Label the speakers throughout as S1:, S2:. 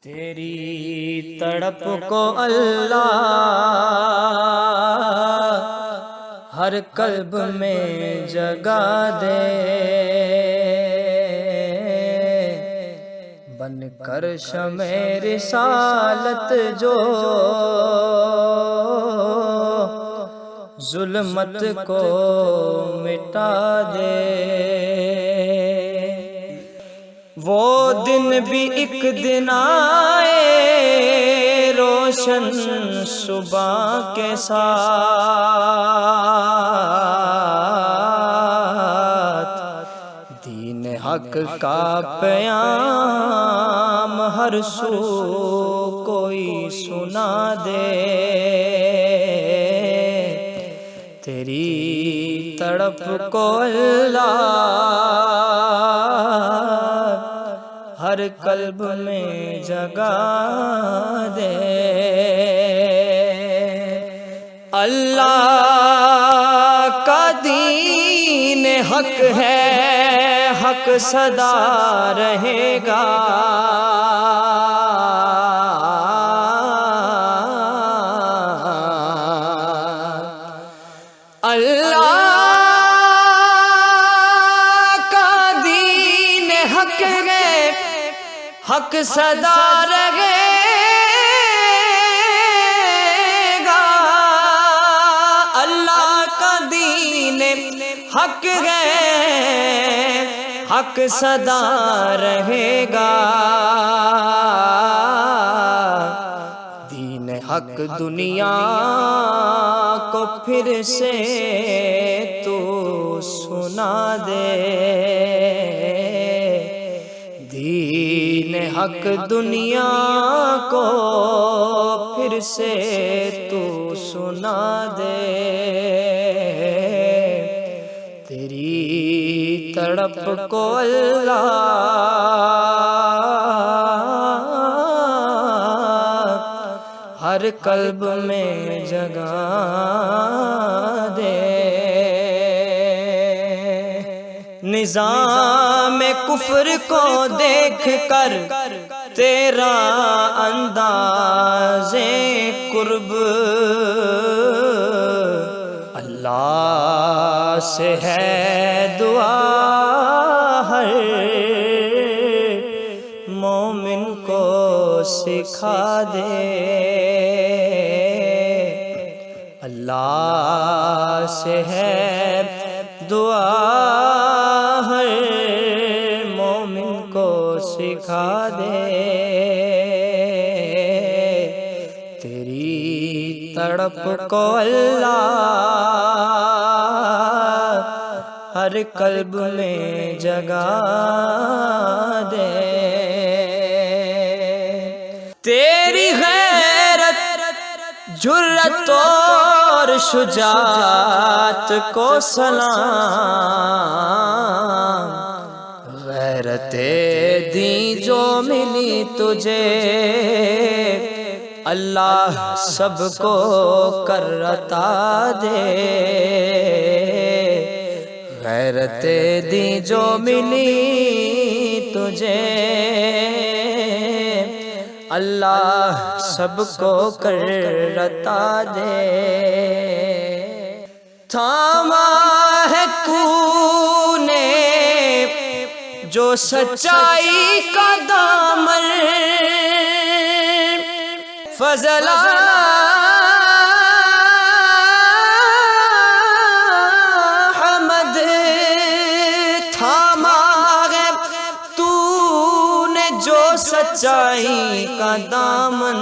S1: تیری تڑپ کو اللہ ہر قلب میں جگا دے، بن کر شمع رسالت جو ظلمت کو مٹا دے۔ وہ دن بھی ایک دن آئے روشن صبح کے ساتھ، دین حق کا پیام ہر سو کوئی سنا دے۔ تیری تڑپ کو اللہ ہر قلب میں جگا دے۔ اللہ کا دین حق ہے، حق سدا رہے گا۔ اللہ کا دین حق ہے، حق سدا رہے گا۔ اللہ کا دین حق ہے، حق سدا رہے گا۔ دین حق دنیا کو پھر سے تو سنا دے۔ دین حق دنیا کو پھر سے تو سنا دے۔ تیری تڑپ کو اللہ ہر قلب میں جگا دے۔ نظام کفر کو دیکھ کر تیرا انداز قرب اللہ سے ہے دعا ہر مومن کو سکھا دے۔ اللہ سے ہے دعا ہر مومن کو سکھا دے۔ تیری تڑپ کو اللہ ہر قلب میں جگا دے۔ تیری غیرت جرأت اور شجاعت کو سلام، غیرت دی جو ملی تجھے اللہ سب کو کر عطا دے۔ غیرت دی جو ملی تجھے اللہ سب کو کر عطا دے۔ تھاما ہے تو نے جو سچائی کا دامن، فضل احمد تھاما ہے تو نے جو سچائی کا دامن۔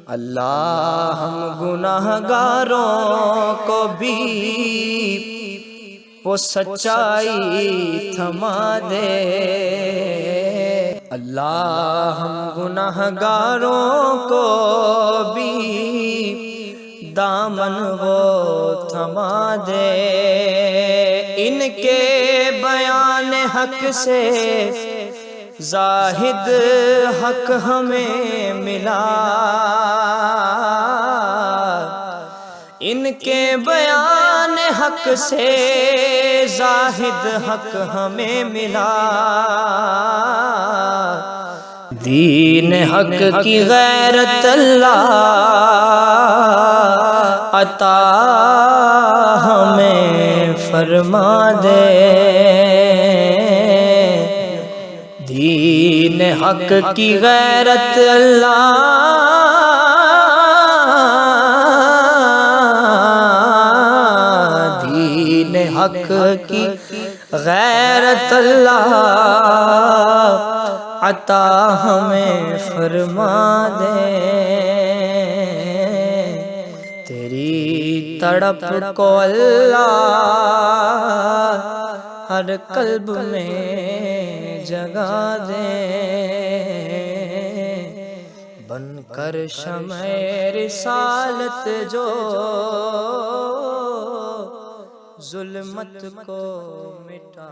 S1: اللہ ہم گناہگاروں کو بھی وہ سچائی تھما دے۔ اللہ ہم گناہگاروں کو بھی دامن وہ تھما دے۔ ان کے بیان حق سے زاہد حق ہمیں ملا، ان کے بیان حق سے زاہد حق ہمیں ملا۔ دین حق کی غیرت اللہ عطا ہمیں فرما دے، دین حق کی غیرت اللہ دین حق کی غیرت اللہ عطا ہمیں فرما دے، تیری تڑپ کو اللہ ہر قلب میں جگا دے، بن کر شمع رسالت جو ظلمت کو مٹا